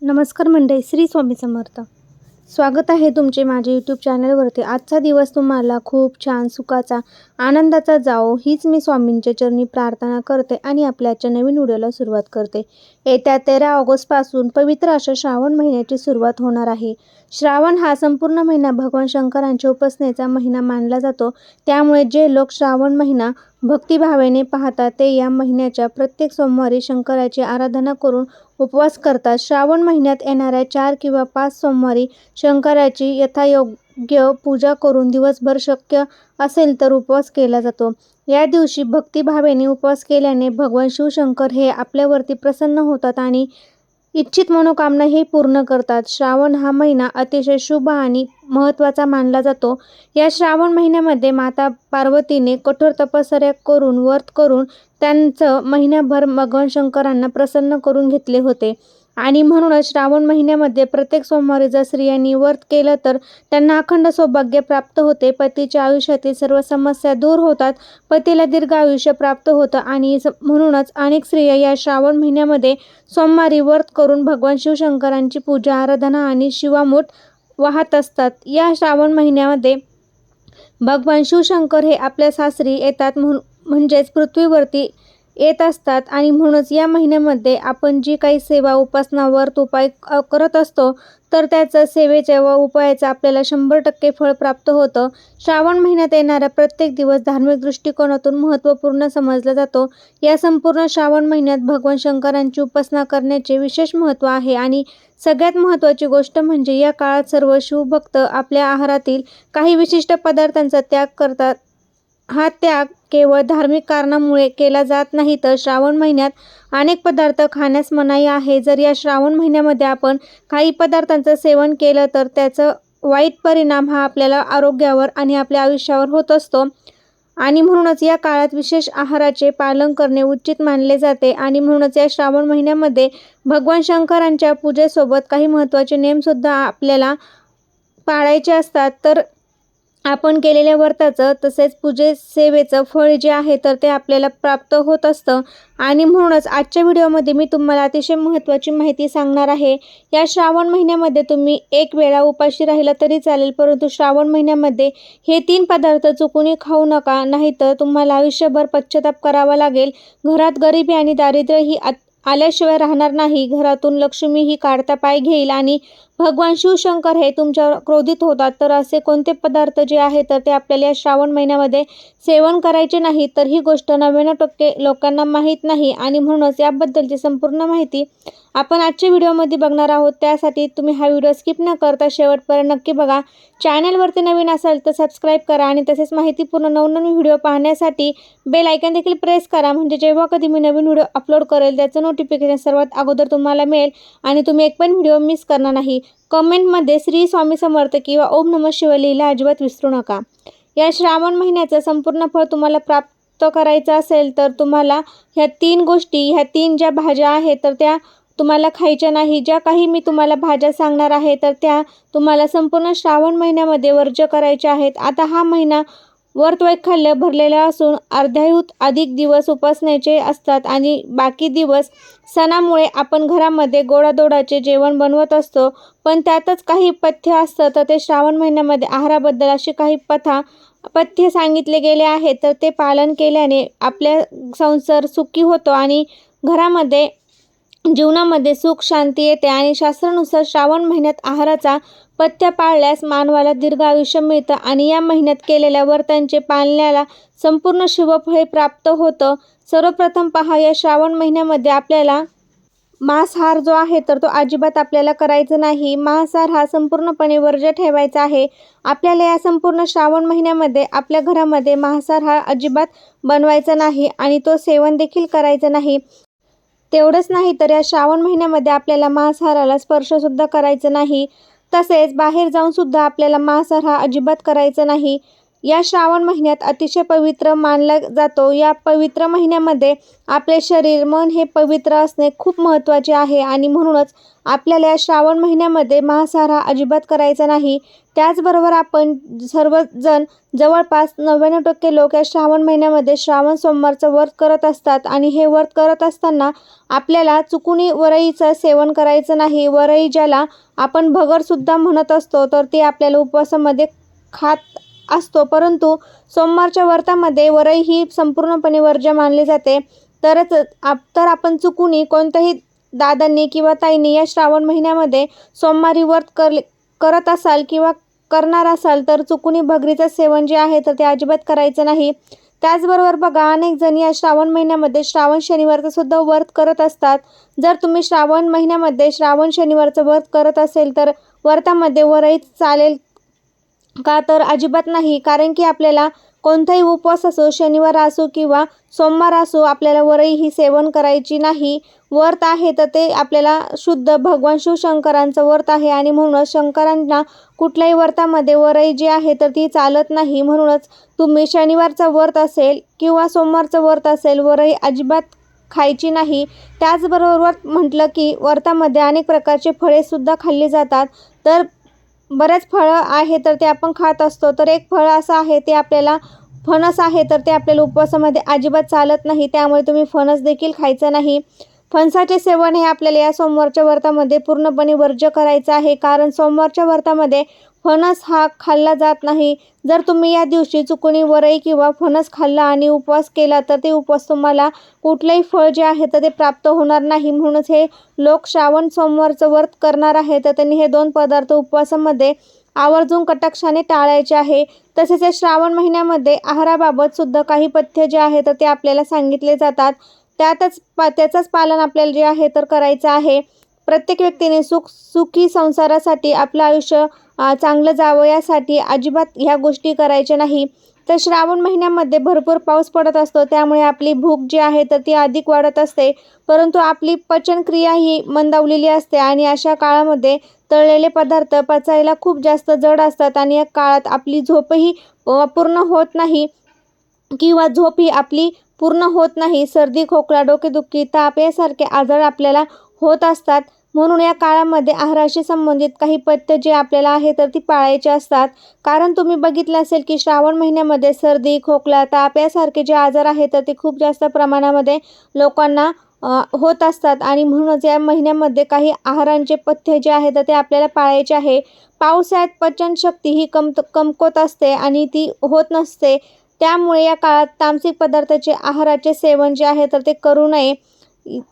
नमस्कार मंडळी, श्री स्वामी समर्थ. स्वागत आहे तुमचे माझ्या यूट्यूब चॅनलवरती. आजचा दिवस तुम्हाला खूप छान, सुखाचा, आनंदाचा जाओ हीच मी स्वामींच्या चरणी प्रार्थना करते आणि आपल्या आजच्या नवीन व्हिडिओला सुरुवात करते. येत्या 13 ऑगस्टपासून पवित्र अशा श्रावण महिन्याची सुरुवात होणार आहे. श्रावण हा संपूर्ण महिना भगवान शंकरांच्या उपासनेचा महिना मानला जातो. त्यामुळे जे लोक श्रावण महिना भक्तिभावाने पाहतात ते या महिन्याच्या प्रत्येक सोमवारी शंकराची आराधना करून उपवास करतात. श्रावण महिन्यात येणाऱ्या 4 किंवा 5 सोमवारी शंकराची यथायोग्य पूजा करून दिवसभर शक्य असेल तर उपवास केला जातो. या दिवशी भक्तिभावाने उपवास केल्याने भगवान शिवशंकर हे आपल्यावरती प्रसन्न होतात आणि इच्छित मनोकामना हे पूर्ण करतात. श्रावण हा महिना अतिशय शुभ आणि महत्त्वाचा मानला जातो. या श्रावण महिन्यामध्ये माता पार्वतीने कठोर तपश्चर्या करून व्रत करून त्यांचं महिनाभर भगवान शंकरांना प्रसन्न करून घेतले होते आणि म्हणूनच श्रावण महिन्यामध्ये प्रत्येक सोमवारी जर स्त्रियांनी व्रत केलं तर त्यांना अखंड सौभाग्य प्राप्त होते. पतीच्या आयुष्यातील सर्व समस्या दूर होतात, पतीला दीर्घ आयुष्य प्राप्त होतं आणि म्हणूनच अनेक स्त्रिया या श्रावण महिन्यामध्ये सोमवारी व्रत करून भगवान शिवशंकरांची पूजा, आराधना आणि शिवामूठ वाहत असतात. या श्रावण महिन्यामध्ये भगवान शिवशंकर हे आपल्या सासरी येतात म्हणजेच पृथ्वीवरती येत असतात आणि म्हणूनच या महिन्यामध्ये आपण जी काही सेवा, उपासना, व्रत, उपाय करत असतो तर त्याचं सेवेच्या व उपायाचं आपल्याला 100% फळ प्राप्त होतं. श्रावण महिन्यात येणारा प्रत्येक दिवस धार्मिक दृष्टिकोनातून महत्त्वपूर्ण समजला जातो. या संपूर्ण श्रावण महिन्यात भगवान शंकरांची उपासना करण्याचे विशेष महत्त्व आहे आणि सगळ्यात महत्त्वाची गोष्ट म्हणजे या काळात सर्व शिवभक्त आपल्या आहारातील काही विशिष्ट पदार्थांचा त्याग करतात. हा त्याग केवळ धार्मिक कारणामुळे केला जात नाही तर श्रावण महिन्यात अनेक पदार्थ खाण्यास मनाई आहे. जर या श्रावण महिन्यामध्ये आपण काही पदार्थांचं सेवन केलं तर त्याचा वाईट परिणाम हा आपल्याला आरोग्यावर आणि आपल्या आयुष्यावर होत असतो आणि म्हणूनच या काळात विशेष आहाराचे पालन करणे उचित मानले जाते आणि म्हणूनच या श्रावण महिन्यामध्ये भगवान शंकरांच्या पूजेसोबत काही महत्त्वाचे नेमसुद्धा आपल्याला पाळायचे असतात. तर आपण केलेल्या व्रताचं तसेच सेवेचं फळ जे आहे तर ते आपल्याला प्राप्त होत असतं आणि म्हणूनच आजच्या व्हिडिओमध्ये मी तुम्हाला अतिशय महत्त्वाची माहिती सांगणार आहे. या श्रावण महिन्यामध्ये तुम्ही एक वेळा उपाशी राहिला तरी चालेल, परंतु श्रावण महिन्यामध्ये हे 3 पदार्थ चुकूनही खाऊ नका, नाहीतर तुम्हाला आयुष्यभर पश्चाताप करावा लागेल. घरात गरिबी आणि दारिद्र्य ही आल्याशिवाय राहणार नाही. घरातून लक्ष्मी ही काढता पाय घेईल आणि भगवान शिवशंकर हे तुमच्यावर क्रोधित होतात. तर असे कोणते पदार्थ जे आहे तर ते आपल्याला या श्रावण महिन्यामध्ये सेवन करायचे नाही, तर ही गोष्ट 99% लोकांना माहीत नाही आणि म्हणूनच याबद्दलची संपूर्ण माहिती आपण आजच्या व्हिडिओमध्ये बघणार आहोत. त्यासाठी तुम्ही हा व्हिडिओ स्किप न करता शेवटपर्यंत नक्की बघा. चॅनलवरती नवीन असाल तर सबस्क्राईब करा आणि तसेच माहितीपूर्ण नवनवीन व्हिडिओ पाहण्यासाठी बेल आयकॉन देखील प्रेस करा, म्हणजे जेव्हा कधी मी नवीन व्हिडिओ अपलोड करेल त्याचं नोटिफिकेशन सर्वात अगोदर तुम्हाला मिळेल आणि तुम्ही एक पण व्हिडिओ मिस करणार नाही. कमेंटमध्ये श्री स्वामी समर्थ किंवा ओम नमः शिवाय लिहायला अजिबात विसरू नका. या श्रावण महिन्याचं संपूर्ण फळ तुम्हाला प्राप्त करायचं असेल तर तुम्हाला ह्या 3 गोष्टी, ह्या 3 ज्या भाज्या आहेत तर त्या तुम्हाला खायच्या नाही. ज्या काही मी तुम्हाला भाज्या सांगणार आहे तर त्या तुम्हाला संपूर्ण श्रावण महिन्यामध्ये वर्ज्य करायच्या आहेत. आता हा महिना व्रत-वैकल्य भरलेला असून अर्ध्याहून अधिक दिवस उपासनेचे असतात आणि बाकी दिवस सणामुळे आपण घरामध्ये गोडाधोडाचे जेवण बनवत असतो, पण त्यातच काही पथ्य असतं. तर ते श्रावण महिन्यामध्ये आहाराबद्दल अशी काही पथ्य सांगितले गेले आहेत तर ते पालन केल्याने आपल्या संसार सुखी होतो आणि घरामध्ये जीवनामध्ये सुख शांती येते आणि शास्त्रानुसार श्रावण महिन्यात आहाराचा पथ्य पाळल्यास मानवाला दीर्घ आयुष्य मिळतं आणि या महिन्यात केलेल्या व्रतांचे पाळण्याला संपूर्ण शुभफळ प्राप्त होतं. सर्वप्रथम पहा, या श्रावण महिन्यामध्ये आपल्याला मांसाहार जो आहे तर तो अजिबात आपल्याला करायचा नाही. मांसाहार हा संपूर्णपणे वर्ज्य ठेवायचा आहे. आपल्याला या संपूर्ण श्रावण महिन्यामध्ये आपल्या घरामध्ये मांसाहार हा अजिबात बनवायचा नाही आणि तो सेवन देखील करायचा नाही. तेवढंच नाही तर या श्रावण महिन्यामध्ये आपल्याला मांसाहाराला स्पर्शसुद्धा करायचं नाही. तसेच बाहेर जाऊन सुद्धा आपल्याला मांसाहार हा अजिबात करायचा नाही. या श्रावण महिन्यात अतिशय पवित्र मानला जातो. या पवित्र महिन्यामध्ये आपले शरीर, मन हे पवित्र असणे खूप महत्त्वाचे आहे आणि म्हणूनच आपल्याला या श्रावण महिन्यामध्ये मांसाहार हा अजिबात करायचा नाही. त्याचबरोबर आपण सर्वजण जवळपास 99% लोक या श्रावण महिन्यामध्ये श्रावण सोमवारचं व्रत करत असतात आणि हे व्रत करत असताना आपल्याला चुकूनही वरईचं सेवन करायचं नाही. वरई ज्याला आपण भगरसुद्धा म्हणत असतो, तर ते आपल्याला उपवासामध्ये खात असतो, परंतु सोमवारच्या व्रतामध्ये वरई ही संपूर्णपणे वर्ज्य मानली जाते. तर आपण चुकूनही कोणत्याही दादांनी किंवा ताईंनी या श्रावण महिन्यामध्ये सोमवारी व्रत करत असाल किंवा करणार असाल तर चुकूनही भगरीचं सेवन जे आहे तर ते अजिबात करायचं नाही. त्याचबरोबर बघा, अनेक जण या श्रावण महिन्यामध्ये श्रावण शनिवारचं सुद्धा व्रत करत असतात. जर तुम्ही श्रावण महिन्यामध्ये श्रावण शनिवारचं व्रत करत असेल तर व्रतामध्ये वरई चालेल का? तर अजिबात नाही. कारण की आपल्याला कोणताही उपवास असो, शनिवार असो किंवा सोमवार असो, आपल्याला वरई ही सेवन करायची नाही. व्रत आहे तर ते आपल्याला शुद्ध भगवान शिवशंकरांचं व्रत आहे आणि म्हणूनच शंकरांना कुठल्याही व्रतामध्ये वरई जी आहे तर ती चालत नाही. म्हणूनच तुम्ही शनिवारचं व्रत असेल किंवा सोमवारचं व्रत असेल, वरई अजिबात खायची नाही. त्याचबरोबर व्रत म्हटलं की व्रतामध्ये अनेक प्रकारचे फळेसुद्धा खाल्ली जातात. तर बरेच फळं आहे तर ते आपण खात असतो. तर एक फळ असं आहे ते आपल्याला फणस आहे तर ते आपल्याला उपवासामध्ये अजिबात चालत नाही. त्यामुळे तुम्ही फणस देखील खायचं नाही. फणसाचे सेवन हे आपल्याला या सोमवारच्या व्रतामध्ये पूर्णपणे वर्ज्य करायचं आहे. कारण सोमवारच्या व्रतामध्ये फणस हा खाल्ला जात नाही. जर तुम्ही या दिवशी चुकून वरई किंवा फणस खाल्ला आणि उपवास केला तर ते उपवास तुम्हाला कुठलंही फळ जे आहे तर ते प्राप्त होणार नाही. म्हणूनच हे लोक श्रावण सोमवारचं व्रत करणार आहे तर त्यांनी हे 2 पदार्थ उपवासामध्ये आवर्जून कटाक्षाने टाळायचे आहे. तसेच या श्रावण महिन्यामध्ये आहाराबाबत सुद्धा काही पथ्य जे आहे तर ते आपल्याला सांगितले जातात. त्याचंच पालन आपल्याला जे आहे तर करायचं आहे. प्रत्येक व्यक्तीने सुखी संसारासाठी आपलं आयुष्य चांगलं जावं यासाठी अजिबात ह्या गोष्टी करायच्या नाही. तर श्रावण महिन्यामध्ये भरपूर पाऊस पडत असतो, त्यामुळे आपली भूक जी आहे तर ती अधिक वाढत असते, परंतु आपली पचनक्रिया ही मंदावलेली असते आणि अशा काळामध्ये तळलेले पदार्थ पचायला खूप जास्त जड असतात आणि या काळात आपली झोपही पूर्ण होत नाही किंवा झोप ही आपली पूर्ण होत नाही. सर्दी, खोकला, डोकेदुखी, ताप यासारखे आजार आपल्याला होत असतात. म्हणून या काळामध्ये आहाराशी संबंधित काही पथ्य जे आपल्याला आहे तर ती पाळायचे असतात. कारण तुम्ही बघितलं असेल की श्रावण महिन्यामध्ये सर्दी, खोकला, ताप यासारखे जे आजार आहेत तर ते खूप जास्त प्रमाणामध्ये लोकांना होत असतात आणि म्हणूनच या महिन्यामध्ये काही आहारांचे पथ्य जे आहे तर ते आपल्याला पाळायचे आहे. पावसाळ्यात पचनशक्ती ही कमकुवत असते आणि ती होत नसते. त्यामुळे या काळात तामसिक पदार्थाचे आहाराचे सेवन जे आहे तर ते करू नये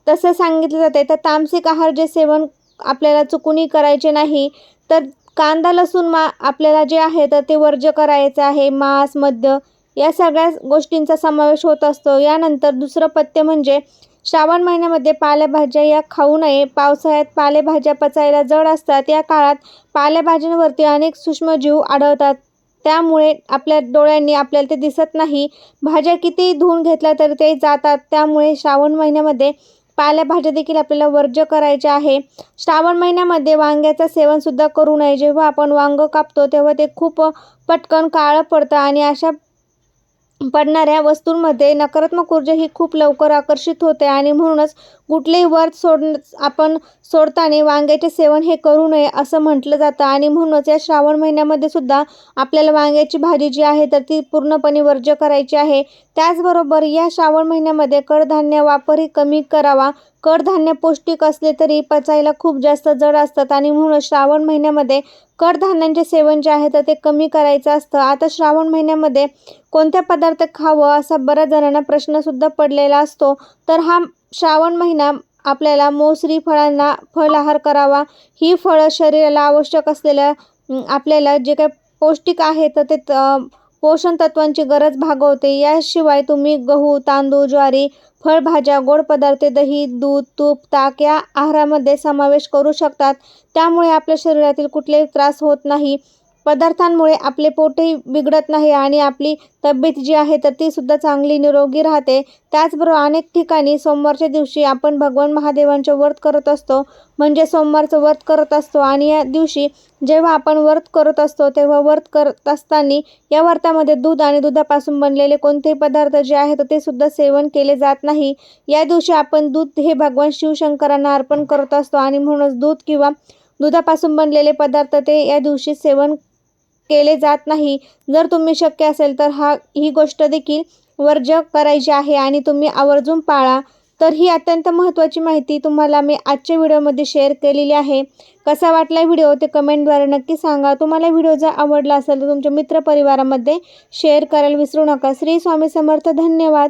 तसे सांगितले जाते. तर तामसिक आहार जे सेवन आपल्याला चुकूनही करायचे नाही. तर कांदा, लसूण आपल्याला जे आहे तर ते वर्ज्य करायचं आहे. मांस, मद्य या सगळ्या गोष्टींचा समावेश होत असतो. यानंतर दुसरं पथ्य म्हणजे श्रावण महिन्यामध्ये पालेभाज्या या खाऊ नये. पावसाळ्यात पालेभाज्या पचायला जड असतात. या काळात पालेभाज्यांवरती अनेक सूक्ष्मजीव आढळतात, त्यामुळे आपल्या डोळ्यांनी आपल्याला ते दिसत नाही. भाज्या कितीही धुवून घेतल्या तरी ते जातात. त्यामुळे श्रावण महिन्यामध्ये पालेभाज्या देखील आपल्याला वर्ज्य करायच्या आहे. श्रावण महिन्यामध्ये वांग्याचं सेवनसुद्धा करू नये. जेव्हा आपण वांगं कापतो तेव्हा ते खूप पटकन काळं पडतं आणि अशा पडणाऱ्या वस्तूंमध्ये नकारात्मक ऊर्जा ही खूप लवकर आकर्षित होते आणि म्हणूनच कुठलेही व्रत आपण सोडताना वांग्याचे सेवन हे करू नये असं म्हटलं जातं आणि म्हणूनच या श्रावण महिन्यामध्ये सुद्धा आपल्याला वांग्याची भाजी जी आहे तर ती पूर्णपणे वर्ज्य करायची आहे. त्याचबरोबर या श्रावण महिन्यामध्ये कडधान्य वापरही कमी करावा. कडधान्य पौष्टिक असले तरी पचायला खूप जास्त जड असतात आणि म्हणून श्रावण महिन्यामध्ये कडधान्यांचे सेवन जे आहे तर ते कमी करायचं असतं. आता श्रावण महिन्यामध्ये कोणत्या पदार्थ खावं असा बऱ्याच जणांना प्रश्नसुद्धा पडलेला असतो. तर हा श्रावण महिना आपल्याला मोसरी फळांना फळ आहार करावा. ही फळं शरीराला आवश्यक असलेल्या आपल्याला जे काही पौष्टिक आहे तर ते पोषण तत्वांची गरज भागवते. याशिवाय तुम्ही गहू, तांदूळ, ज्वारी, फळभाज्या, गोड पदार्थ, दही, दूध, तूप, ताक या आहारामध्ये समावेश करू शकतात. त्यामुळे आपल्या शरीरातील कुठलेही त्रास होत नाही. पदार्थांमुळे आपले पोटही बिघडत नाही आणि आपली तब्येत जी आहे तर ती सुद्धा चांगली निरोगी राहते. त्याचबरोबर अनेक ठिकाणी सोमवारच्या दिवशी आपण भगवान महादेवांचे व्रत करत असतो, म्हणजे सोमवारचं व्रत करत असतो. आणि या दिवशी जेव्हा आपण व्रत करत असतो तेव्हा व्रत करत असताना या व्रतामध्ये दूध आणि दुधापासून बनलेले कोणतेही पदार्थ जे आहेत ते सुद्धा सेवन केले जात नाही. या दिवशी आपण दूध हे भगवान शिवशंकरांना अर्पण करत असतो आणि म्हणूनच दूध किंवा दुधापासून बनलेले पदार्थ ते या दिवशी सेवन केले जात नाही. जर तुम्ही शक्य असेल तर ही गोष्ट देखील वर्ज करायची आहे आणि तुम्ही आवर्जून पाळा. तर ही अत्यंत महत्त्वाची माहिती तुम्हाला मी आजच्या व्हिडिओमध्ये शेअर केलेली आहे. कसा वाटला व्हिडिओ ते कमेंटद्वारे नक्की सांगा. तुम्हाला व्हिडिओ जर आवडला असेल तर तुमच्या मित्रपरिवारामध्ये शेअर करायला विसरू नका. श्री स्वामी समर्थ. धन्यवाद.